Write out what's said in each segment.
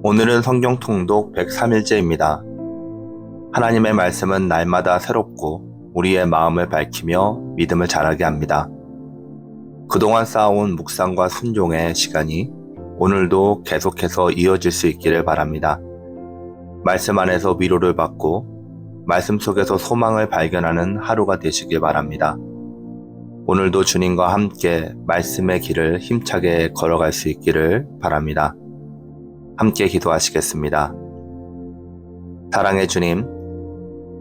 오늘은 성경 통독 103일째입니다. 하나님의 말씀은 날마다 새롭고 우리의 마음을 밝히며 믿음을 자라게 합니다. 그동안 쌓아온 묵상과 순종의 시간이 오늘도 계속해서 이어질 수 있기를 바랍니다. 말씀 안에서 위로를 받고 말씀 속에서 소망을 발견하는 하루가 되시길 바랍니다. 오늘도 주님과 함께 말씀의 길을 힘차게 걸어갈 수 있기를 바랍니다. 함께 기도하시겠습니다. 사랑의 주님,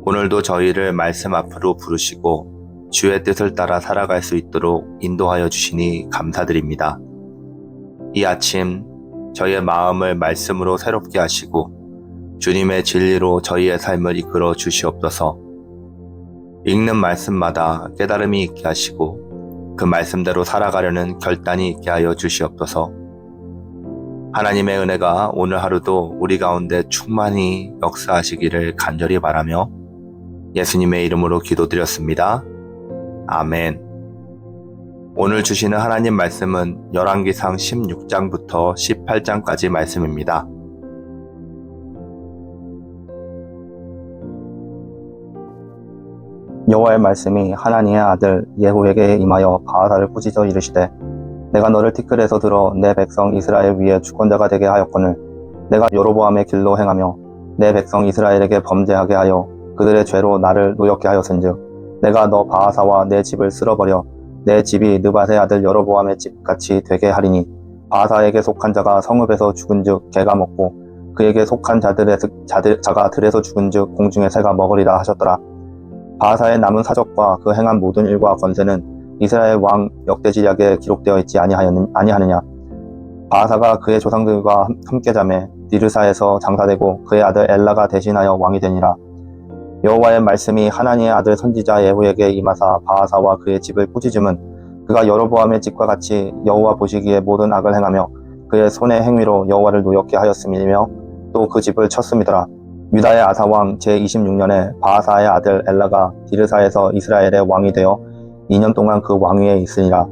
오늘도 저희를 말씀 앞으로 부르시고 주의 뜻을 따라 살아갈 수 있도록 인도하여 주시니 감사드립니다. 이 아침 저희의 마음을 말씀으로 새롭게 하시고 주님의 진리로 저희의 삶을 이끌어 주시옵소서. 읽는 말씀마다 깨달음이 있게 하시고 그 말씀대로 살아가려는 결단이 있게 하여 주시옵소서. 하나님의 은혜가 오늘 하루도 우리 가운데 충만히 역사하시기를 간절히 바라며 예수님의 이름으로 기도드렸습니다. 아멘. 오늘 주시는 하나님 말씀은 열왕기상 16장부터 18장까지 말씀입니다. 여호와의 말씀이 하나니의 아들 예후에게 임하여 바하사를 꾸짖어 이르시되 내가 너를 티끌에서 들어 내 백성 이스라엘 위에 주권자가 되게 하였거늘 내가 여로보암의 길로 행하며 내 백성 이스라엘에게 범죄하게 하여 그들의 죄로 나를 노엽게 하였은즉 내가 너 바하사와 내 집을 쓸어버려 내 집이 느밧의 아들 여로보암의 집같이 되게 하리니 바하사에게 속한 자가 성읍에서 죽은즉 개가 먹고 그에게 속한 자가 들에서 죽은즉 공중의 새가 먹으리라 하셨더라. 바하사의 남은 사적과 그 행한 모든 일과 건세는 이스라엘 왕 역대지략에 기록되어 있지 아니하느냐. 바하사가 그의 조상들과 함께 자매 디르사에서 장사되고 그의 아들 엘라가 대신하여 왕이 되니라. 여호와의 말씀이 하나니의 아들 선지자 예후에게 임하사 바하사와 그의 집을 꾸짖음은 그가 여로보암의 집과 같이 여호와 보시기에 모든 악을 행하며 그의 손의 행위로 여호와를 노엽게 하였음이며 또 그 집을 쳤음이더라. 유다의 아사왕 제26년에 바하사의 아들 엘라가 디르사에서 이스라엘의 왕이 되어 2년 동안 그 왕위에 있으니라.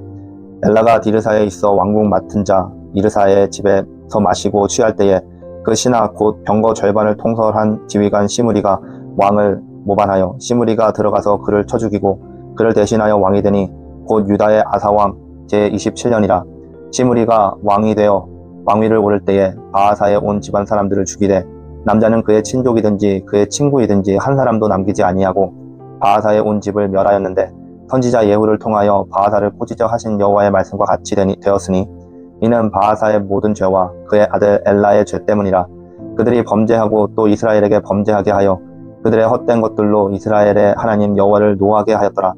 엘라가 디르사에 있어 왕궁 맡은 자 이르사의 집에서 마시고 취할 때에 그 신하 곧 병거 절반을 통솔한 지휘관 시므리가 왕을 모반하여 시므리가 들어가서 그를 쳐 죽이고 그를 대신하여 왕이 되니 곧 유다의 아사왕 제27년이라. 시므리가 왕이 되어 왕위를 오를 때에 바하사에 온 집안 사람들을 죽이되 남자는 그의 친족이든지 그의 친구이든지 한 사람도 남기지 아니하고 바하사에 온 집을 멸하였는데 선지자 예후를 통하여 바하사를 꾸짖어 하신 여호와의 말씀과 같이 되었으니 이는 바하사의 모든 죄와 그의 아들 엘라의 죄 때문이라. 그들이 범죄하고 또 이스라엘에게 범죄하게 하여 그들의 헛된 것들로 이스라엘의 하나님 여호와를 노하게 하였더라.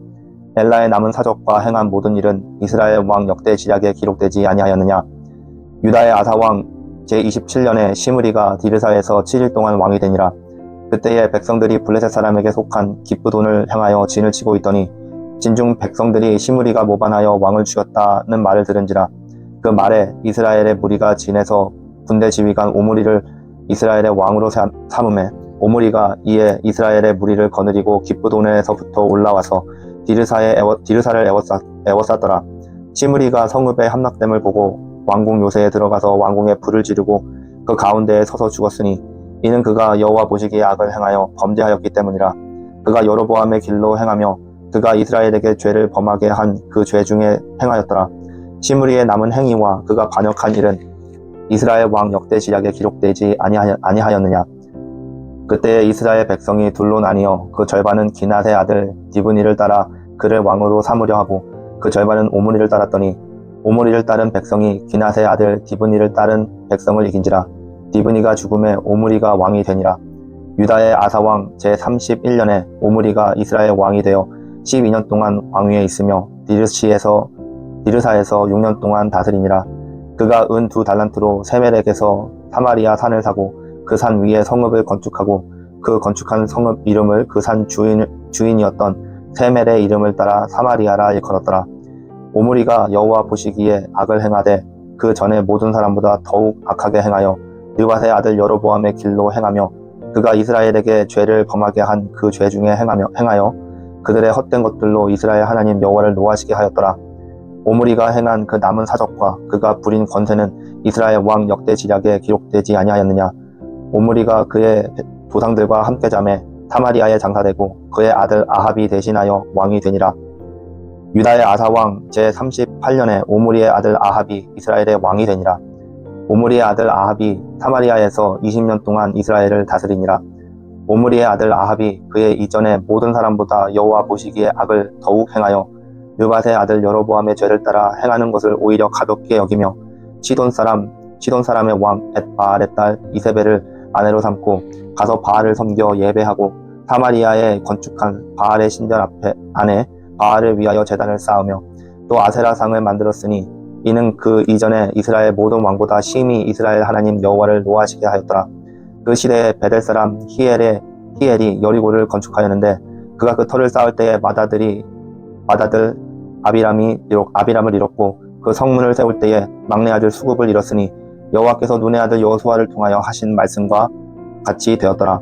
엘라의 남은 사적과 행한 모든 일은 이스라엘 왕 역대지략에 기록되지 아니하였느냐. 유다의 아사왕 제27년에 시므리가 디르사에서 7일 동안 왕이 되니라. 그때에 백성들이 블레셋 사람에게 속한 기브돈을 향하여 진을 치고 있더니 진중 백성들이 시므리가 모반하여 왕을 죽였다는 말을 들은지라. 그 말에 이스라엘의 무리가 진에서 군대 지휘관 오므리를 이스라엘의 왕으로 삼음에 오므리가 이에 이스라엘의 무리를 거느리고 기브돈에서부터 올라와서 디르사를 에워쌌더라. 시므리가 성읍의 함락됨을 보고 왕궁 요새에 들어가서 왕궁에 불을 지르고 그 가운데에 서서 죽었으니 이는 그가 여호와 보시기에 악을 행하여 범죄하였기 때문이라. 그가 여로보암의 길로 행하며 그가 이스라엘에게 죄를 범하게 한 그 죄 중에 행하였더라. 시므리의 남은 행위와 그가 반역한 일은 이스라엘 왕 역대지략에 기록되지 아니하였느냐. 그때에 이스라엘 백성이 둘로 나뉘어 그 절반은 기낫의 아들 디브니를 따라 그를 왕으로 삼으려 하고 그 절반은 오므리를 따랐더니 오므리를 따른 백성이 기낫의 아들 디브니를 따른 백성을 이긴지라. 디브니가 죽음에 오므리가 왕이 되니라. 유다의 아사왕 제31년에 오므리가 이스라엘 왕이 되어 12년 동안 왕위에 있으며 디르사에서 6년 동안 다스리니라. 그가 은 2달란트로 세멜에게서 사마리아 산을 사고 그 산 위에 성읍을 건축하고 그 건축한 성읍 이름을 그 산 주인이었던 세멜의 이름을 따라 사마리아라 일컬었더라. 오므리가 여호와 보시기에 악을 행하되 그 전에 모든 사람보다 더욱 악하게 행하여 느밧의 아들 여로보암의 길로 행하며 그가 이스라엘에게 죄를 범하게 한 그 죄 중에 행하여 그들의 헛된 것들로 이스라엘 하나님 여호와를 노하시게 하였더라. 오므리가 행한 그 남은 사적과 그가 부린 권세는 이스라엘 왕 역대 지략에 기록되지 아니하였느냐. 오므리가 그의 조상들과 함께 잠에 사마리아에 장사되고 그의 아들 아합이 대신하여 왕이 되니라. 유다의 아사왕 제38년에 오므리의 아들 아합이 이스라엘의 왕이 되니라. 오므리의 아들 아합이 사마리아에서 20년 동안 이스라엘을 다스리니라. 오므리의 아들 아합이 그의 이전의 모든 사람보다 여호와 보시기에 악을 더욱 행하여 느밧의 아들 여로보암의 죄를 따라 행하는 것을 오히려 가볍게 여기며 시돈 사람의 왕 엣바알의 딸 이세벨을 아내로 삼고 가서 바알을 섬겨 예배하고 사마리아에 건축한 바알의 신전 안에 바알을 위하여 제단을 쌓으며 또 아세라상을 만들었으니 이는 그 이전에 이스라엘 모든 왕보다 심히 이스라엘 하나님 여호와를 노하시게 하였더라. 그 시대에 베델 사람 히엘이 여리고를 건축하였는데 그가 그 터를 쌓을 때에 맏아들 아비람을 잃었고 그 성문을 세울 때에 막내 아들 수굽을 잃었으니 여호와께서 눈의 아들 여호수아를 통하여 하신 말씀과 같이 되었더라.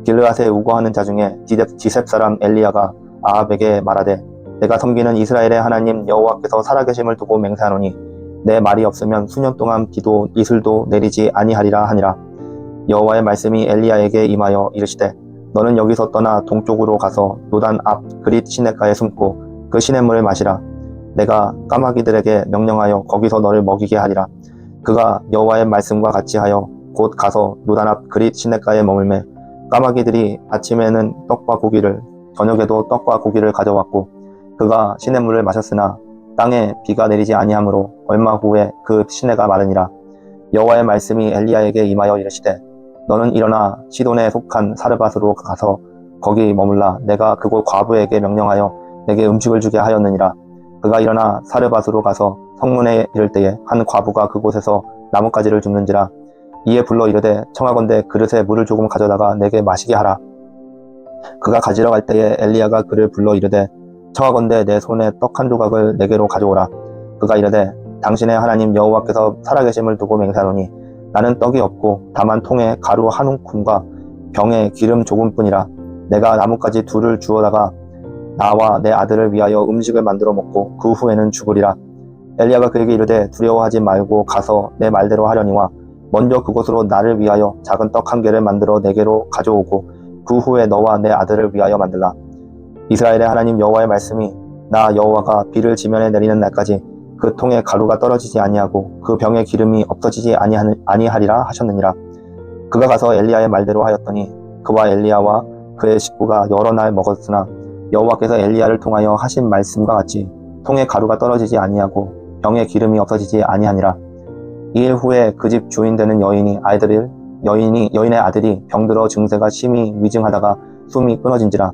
길르앗에 우거하는 자 중에 지셉 사람 엘리야가 아합에게 말하되 내가 섬기는 이스라엘의 하나님 여호와께서 살아계심을 두고 맹세하노니 내 말이 없으면 수년 동안 비도 이슬도 내리지 아니하리라 하니라. 여호와의 말씀이 엘리야에게 임하여 이르시되 너는 여기서 떠나 동쪽으로 가서 요단 앞 그릿 시냇가에 숨고 그 시냇물을 마시라. 내가 까마귀들에게 명령하여 거기서 너를 먹이게 하리라. 그가 여호와의 말씀과 같이 하여 곧 가서 요단 앞 그릿 시냇가에 머물매 까마귀들이 아침에는 떡과 고기를 저녁에도 떡과 고기를 가져왔고 그가 시냇물을 마셨으나 땅에 비가 내리지 아니하므로 얼마 후에 그 시내가 마르니라. 여호와의 말씀이 엘리야에게 임하여 이르시되 너는 일어나 시돈에 속한 사르밧으로 가서 거기 머물라. 내가 그곳 과부에게 명령하여 내게 음식을 주게 하였느니라. 그가 일어나 사르밧으로 가서 성문에 이를 때에 한 과부가 그곳에서 나뭇가지를 줍는지라. 이에 불러 이르되 청하건대 그릇에 물을 조금 가져다가 내게 마시게 하라. 그가 가지러 갈 때에 엘리야가 그를 불러 이르되 청하건대 내 손에 떡 한 조각을 내게로 가져오라. 그가 이르되 당신의 하나님 여호와께서 살아계심을 두고 맹세하노니 나는 떡이 없고 다만 통에 가루 한 움큼과 병에 기름 조금뿐이라. 내가 나뭇가지 둘을 주워다가 나와 내 아들을 위하여 음식을 만들어 먹고 그 후에는 죽으리라. 엘리야가 그에게 이르되 두려워하지 말고 가서 내 말대로 하려니와 먼저 그곳으로 나를 위하여 작은 떡 한 개를 만들어 내게로 가져오고 그 후에 너와 내 아들을 위하여 만들라. 이스라엘의 하나님 여호와의 말씀이 나 여호와가 비를 지면에 내리는 날까지 그 통에 가루가 떨어지지 아니하고 그 병에 기름이 없어지지 아니하리라 하셨느니라. 그가 가서 엘리야의 말대로 하였더니 그와 엘리야와 그의 식구가 여러 날 먹었으나 여호와께서 엘리야를 통하여 하신 말씀과 같이 통에 가루가 떨어지지 아니하고 병에 기름이 없어지지 아니하니라. 2일 후에 그 집 주인 되는 여인의 아들이 병들어 증세가 심히 위증하다가 숨이 끊어진지라.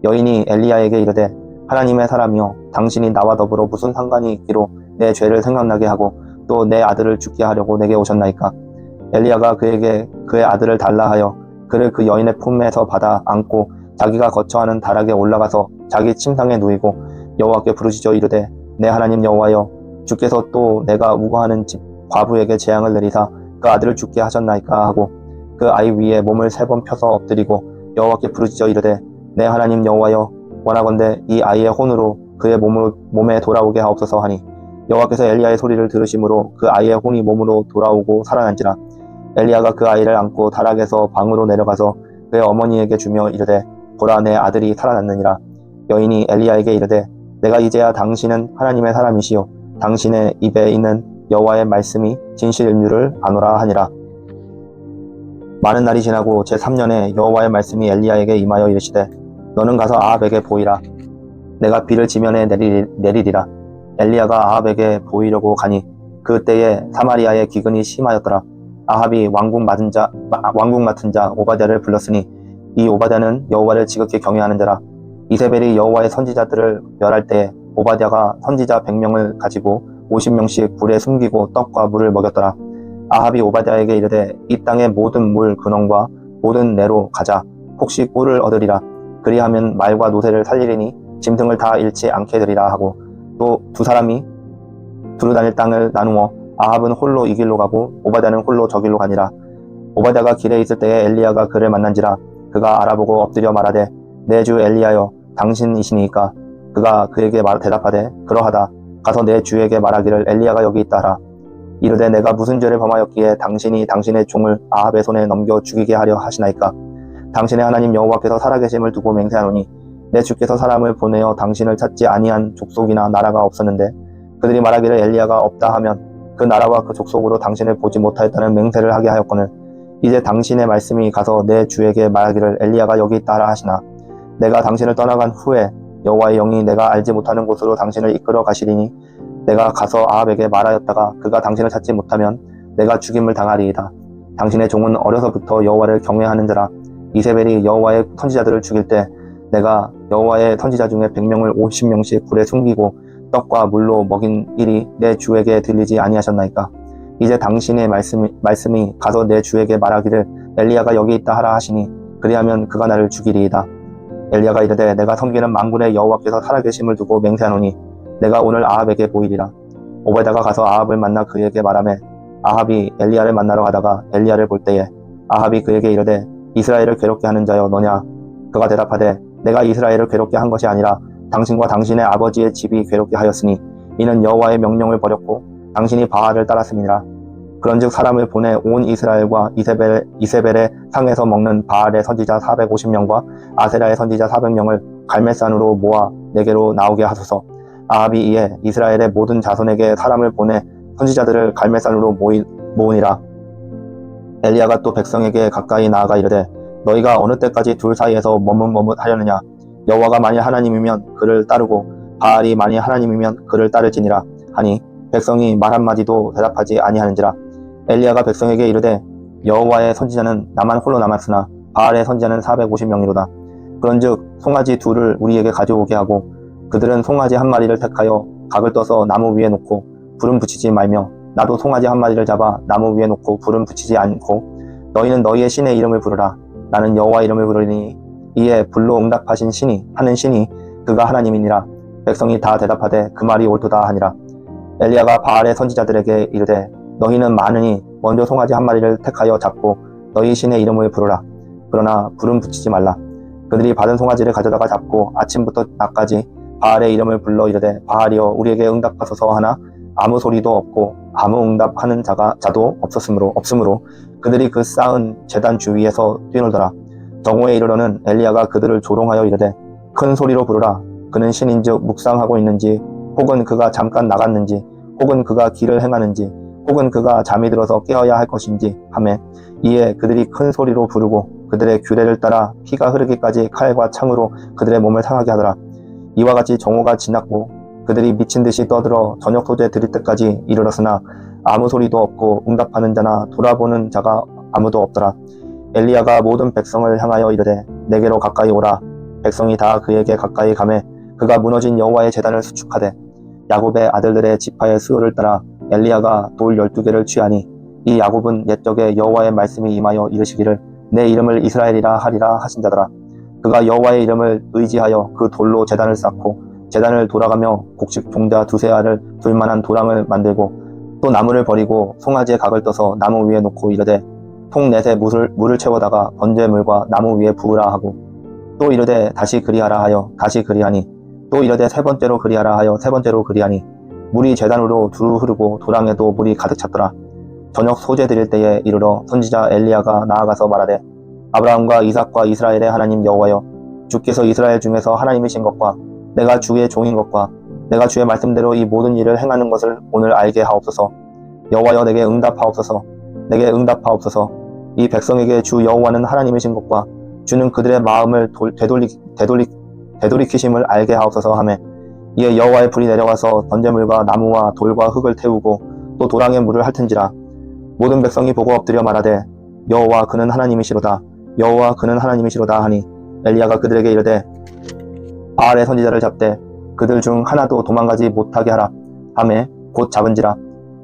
여인이 엘리야에게 이르되 하나님의 사람이여 당신이 나와 더불어 무슨 상관이 있기로 내 죄를 생각나게 하고 또 내 아들을 죽게 하려고 내게 오셨나이까. 엘리야가 그에게 그의 아들을 달라 하여 그를 그 여인의 품에서 받아 안고 자기가 거처하는 다락에 올라가서 자기 침상에 누이고 여호와께 부르짖어 이르되 내 하나님 여호와여 주께서 또 내가 우거하는 집 과부에게 재앙을 내리사 그 아들을 죽게 하셨나이까 하고 그 아이 위에 몸을 3번 펴서 엎드리고 여호와께 부르짖어 이르되 내 하나님 여호와여 원하건대 이 아이의 혼으로 그의 몸에 돌아오게 하옵소서 하니 여호와께서 엘리야의 소리를 들으심으로 그 아이의 혼이 몸으로 돌아오고 살아난지라. 엘리야가 그 아이를 안고 다락에서 방으로 내려가서 그의 어머니에게 주며 이르되 보라 내 아들이 살아났느니라. 여인이 엘리야에게 이르되 내가 이제야 당신은 하나님의 사람이시요 당신의 입에 있는 여호와의 말씀이 진실인 줄을 아노라 하니라. 많은 날이 지나고 제3년에 여호와의 말씀이 엘리야에게 임하여 이르시되 너는 가서 아합에게 보이라. 내가 비를 지면에 내리리라. 엘리야가 아합에게 보이려고 가니 그때에 사마리아의 기근이 심하였더라. 아합이 왕궁 맡은 자 오바댜를 불렀으니 이 오바댜는 여호와를 지극히 경외하는 자라. 이세벨이 여호와의 선지자들을 멸할 때에 오바댜가 선지자 100명을 가지고 50명씩 불에 숨기고 떡과 물을 먹였더라. 아합이 오바댜에게 이르되 이 땅의 모든 물 근원과 모든 내로 가자. 혹시 꿀을 얻으리라. 그리하면 말과 노새를 살리리니 짐승을 다 잃지 않게 되리라 하고 또 두 사람이 두루 다닐 땅을 나누어 아합은 홀로 이 길로 가고 오바댜는 홀로 저 길로 가니라. 오바댜가 길에 있을 때에 엘리야가 그를 만난지라. 그가 알아보고 엎드려 말하되 내 주 엘리야여 당신이시니까. 그가 그에게 대답하되 그러하다. 가서 내 주에게 말하기를 엘리야가 여기 있다 하라. 이르되 내가 무슨 죄를 범하였기에 당신이 당신의 종을 아합의 손에 넘겨 죽이게 하려 하시나이까. 당신의 하나님 여호와께서 살아계심을 두고 맹세하노니 내 주께서 사람을 보내어 당신을 찾지 아니한 족속이나 나라가 없었는데 그들이 말하기를 엘리야가 없다 하면 그 나라와 그 족속으로 당신을 보지 못하였다는 맹세를 하게 하였거늘 이제 당신의 말씀이 가서 내 주에게 말하기를 엘리야가 여기 있다 하라 하시나 내가 당신을 떠나간 후에 여호와의 영이 내가 알지 못하는 곳으로 당신을 이끌어 가시리니 내가 가서 아합에게 말하였다가 그가 당신을 찾지 못하면 내가 죽임을 당하리이다. 당신의 종은 어려서부터 여호와를 경외하는 자라. 이세벨이 여호와의 선지자들을 죽일 때 내가 여호와의 선지자 중에 100명을 50명씩 불에 숨기고 떡과 물로 먹인 일이 내 주에게 들리지 아니하셨나이까. 이제 당신의 말씀이 가서 내 주에게 말하기를 엘리야가 여기 있다 하라 하시니 그리하면 그가 나를 죽이리이다. 엘리야가 이르되 내가 섬기는 만군의 여호와께서 살아계심을 두고 맹세하노니 내가 오늘 아합에게 보이리라. 오베다가 가서 아합을 만나 그에게 말하매 아합이 엘리야를 만나러 가다가 엘리야를 볼 때에 아합이 그에게 이르되 이스라엘을 괴롭게 하는 자여 너냐. 그가 대답하되 내가 이스라엘을 괴롭게 한 것이 아니라 당신과 당신의 아버지의 집이 괴롭게 하였으니 이는 여호와의 명령을 버렸고 당신이 바알을 따랐음이니라. 그런즉 사람을 보내 온 이스라엘과 이세벨의 상에서 먹는 바알의 선지자 450명과 아세라의 선지자 400명을 갈멜산으로 모아 내게로 나오게 하소서. 아합이 이에 이스라엘의 모든 자손에게 사람을 보내 선지자들을 갈멜산으로 모으니라. 엘리야가 또 백성에게 가까이 나아가 이르되 너희가 어느 때까지 둘 사이에서 머뭇머뭇하려느냐. 여호와가 만일 하나님이면 그를 따르고 바알이 만일 하나님이면 그를 따를지니라 하니 백성이 말 한마디도 대답하지 아니하는지라. 엘리야가 백성에게 이르되 여호와의 선지자는 나만 홀로 남았으나 바알의 선지자는 450명이로다. 그런즉 송아지 둘을 우리에게 가져오게 하고 그들은 송아지 한 마리를 택하여 각을 떠서 나무 위에 놓고 불은 붙이지 말며 나도 송아지 한 마리를 잡아 나무 위에 놓고 불은 붙이지 않고 너희는 너희의 신의 이름을 부르라. 나는 여호와 이름을 부르니 이에 불로 응답하신 하는 신이 그가 하나님이니라. 백성이 다 대답하되 그 말이 옳도다 하니라. 엘리야가 바알의 선지자들에게 이르되 너희는 많으니 먼저 송아지 한 마리를 택하여 잡고 너희 신의 이름을 부르라. 그러나 불은 붙이지 말라. 그들이 받은 송아지를 가져다가 잡고 아침부터 낮까지 바알의 이름을 불러 이르되 바알이여 우리에게 응답하소서 하나 아무 소리도 없고 아무 응답하는 자도 없으므로 그들이 그 쌓은 제단 주위에서 뛰놀더라. 정오에 이르러는 엘리야가 그들을 조롱하여 이르되 큰 소리로 부르라. 그는 신인즉 묵상하고 있는지 혹은 그가 잠깐 나갔는지 혹은 그가 길을 행하는지 혹은 그가 잠이 들어서 깨어야 할 것인지 하매 이에 그들이 큰 소리로 부르고 그들의 규례를 따라 피가 흐르기까지 칼과 창으로 그들의 몸을 상하게 하더라. 이와 같이 정오가 지났고 그들이 미친 듯이 떠들어 저녁 소재 드릴 때까지 이르렀으나 아무 소리도 없고 응답하는 자나 돌아보는 자가 아무도 없더라. 엘리야가 모든 백성을 향하여 이르되 내게로 가까이 오라. 백성이 다 그에게 가까이 가매 그가 무너진 여호와의 제단을 수축하되 야곱의 아들들의 지파의 수요를 따라 엘리야가 돌 12개를 취하니 이 야곱은 옛적에 여호와의 말씀이 임하여 이르시기를 내 이름을 이스라엘이라 하리라 하신 자더라. 그가 여호와의 이름을 의지하여 그 돌로 제단을 쌓고 제단을 돌아가며 곡식 종자 2~3알을 둘 만한 도랑을 만들고 또 나무를 버리고 송아지의 각을 떠서 나무 위에 놓고 이르되 통 넷에 물을 채워다가 번제물과 나무 위에 부으라 하고 또 이르되 다시 그리하라 하여 다시 그리하니 또 이르되 세 번째로 그리하라 하여 세 번째로 그리하니 물이 제단으로 두루 흐르고 도랑에도 물이 가득 찼더라. 저녁 소재 드릴 때에 이르러 선지자 엘리야가 나아가서 말하되 아브라함과 이삭과 이스라엘의 하나님 여호와여 주께서 이스라엘 중에서 하나님이신 것과 내가 주의 종인 것과 내가 주의 말씀대로 이 모든 일을 행하는 것을 오늘 알게 하옵소서. 여호와여 내게 응답하옵소서. 내게 응답하옵소서. 이 백성에게 주 여호와는 하나님이신 것과 주는 그들의 마음을 되돌이키심을 알게 하옵소서 하매 이에 여호와의 불이 내려와서 번제물과 나무와 돌과 흙을 태우고 또 도랑에 물을 핥은지라. 모든 백성이 보고 엎드려 말하되 여호와 그는 하나님이시로다. 여호와 그는 하나님이시로다 하니 엘리야가 그들에게 이르되 바알의 선지자를 잡되 그들 중 하나도 도망가지 못하게 하라 하매 곧 잡은지라.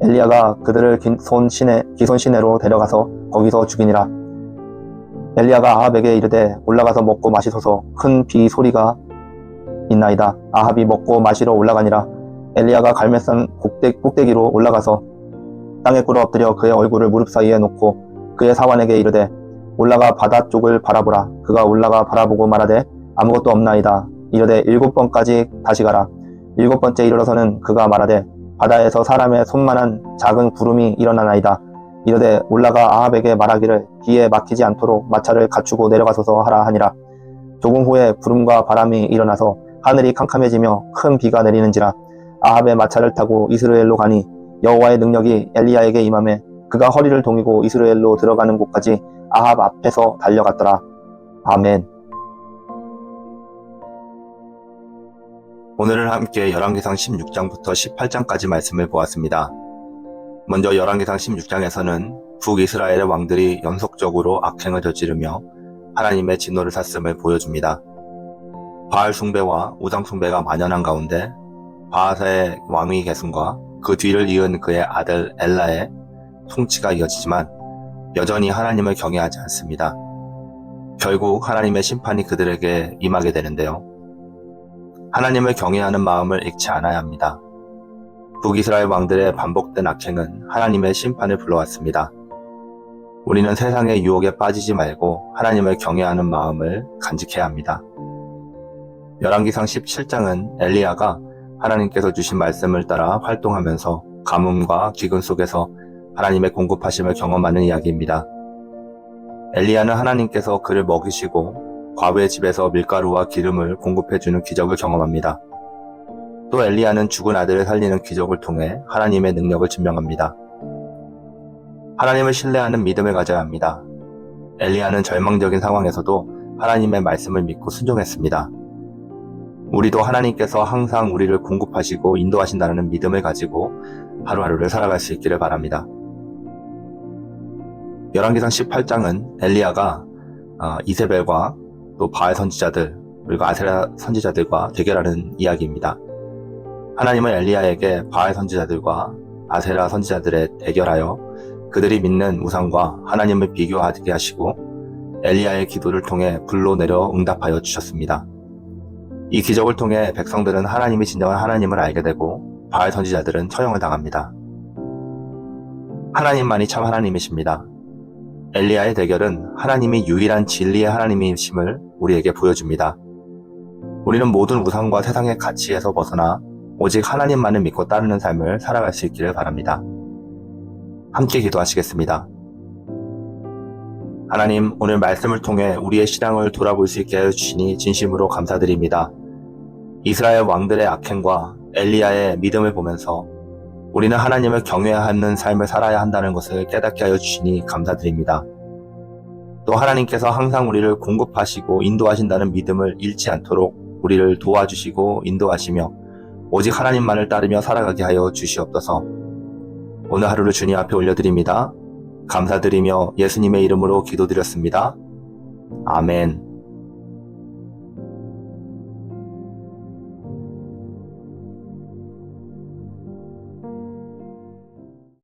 엘리야가 그들을 기손 시내로 데려가서 거기서 죽이니라. 엘리야가 아합에게 이르되 올라가서 먹고 마시소서. 큰 비 소리가 있나이다. 아합이 먹고 마시러 올라가니라. 엘리야가 갈멜산 꼭대기로 올라가서 땅에 꿇어 엎드려 그의 얼굴을 무릎 사이에 놓고 그의 사환에게 이르되 올라가 바다 쪽을 바라보라. 그가 올라가 바라보고 말하되 아무것도 없나이다. 이르되 7번까지 다시 가라. 7번째 이르러서는 그가 말하되 바다에서 사람의 손만한 작은 구름이 일어나나이다. 이르되 올라가 아합에게 말하기를 비에 막히지 않도록 마차를 갖추고 내려가소서 하라 하니라. 조금 후에 구름과 바람이 일어나서 하늘이 캄캄해지며 큰 비가 내리는지라. 아합의 마차를 타고 이스라엘로 가니 여호와의 능력이 엘리야에게 임하매 그가 허리를 동이고 이스라엘로 들어가는 곳까지 아합 앞에서 달려갔더라. 아멘. 오늘은 함께 열왕기상 16장부터 18장까지 말씀을 보았습니다. 먼저 열왕기상 16장에서는 북이스라엘의 왕들이 연속적으로 악행을 저지르며 하나님의 진노를 샀음을 보여줍니다. 바알 숭배와 우상 숭배가 만연한 가운데 바하사의 왕위 계승과 그 뒤를 이은 그의 아들 엘라의 통치가 이어지지만 여전히 하나님을 경외하지 않습니다. 결국 하나님의 심판이 그들에게 임하게 되는데요. 하나님을 경외하는 마음을 잃지 않아야 합니다. 북이스라엘 왕들의 반복된 악행은 하나님의 심판을 불러왔습니다. 우리는 세상의 유혹에 빠지지 말고 하나님을 경외하는 마음을 간직해야 합니다. 열왕기상 17장은 엘리야가 하나님께서 주신 말씀을 따라 활동하면서 가뭄과 기근 속에서 하나님의 공급하심을 경험하는 이야기입니다. 엘리야는 하나님께서 그를 먹이시고 과부의 집에서 밀가루와 기름을 공급해주는 기적을 경험합니다. 또 엘리야는 죽은 아들을 살리는 기적을 통해 하나님의 능력을 증명합니다. 하나님을 신뢰하는 믿음을 가져야 합니다. 엘리야는 절망적인 상황에서도 하나님의 말씀을 믿고 순종했습니다. 우리도 하나님께서 항상 우리를 공급하시고 인도하신다는 믿음을 가지고 하루하루를 살아갈 수 있기를 바랍니다. 열왕기상 18장은 엘리야가 이세벨과 또 바알 선지자들 그리고 아세라 선지자들과 대결하는 이야기입니다. 하나님은 엘리야에게 바알 선지자들과 아세라 선지자들에 대결하여 그들이 믿는 우상과 하나님을 비교하게 하시고 엘리야의 기도를 통해 불로 내려 응답하여 주셨습니다. 이 기적을 통해 백성들은 하나님이 진정한 하나님을 알게 되고 바알 선지자들은 처형을 당합니다. 하나님만이 참 하나님이십니다. 엘리야의 대결은 하나님이 유일한 진리의 하나님이심을 우리에게 보여줍니다. 우리는 모든 우상과 세상의 가치에서 벗어나 오직 하나님만을 믿고 따르는 삶을 살아갈 수 있기를 바랍니다. 함께 기도하시겠습니다. 하나님, 오늘 말씀을 통해 우리의 신앙을 돌아볼 수 있게 해주시니 진심으로 감사드립니다. 이스라엘 왕들의 악행과 엘리야의 믿음을 보면서 우리는 하나님을 경외하는 삶을 살아야 한다는 것을 깨닫게 하여 주시니 감사드립니다. 또 하나님께서 항상 우리를 공급하시고 인도하신다는 믿음을 잃지 않도록 우리를 도와주시고 인도하시며 오직 하나님만을 따르며 살아가게 하여 주시옵소서. 오늘 하루를 주님 앞에 올려드립니다. 감사드리며 예수님의 이름으로 기도드렸습니다. 아멘.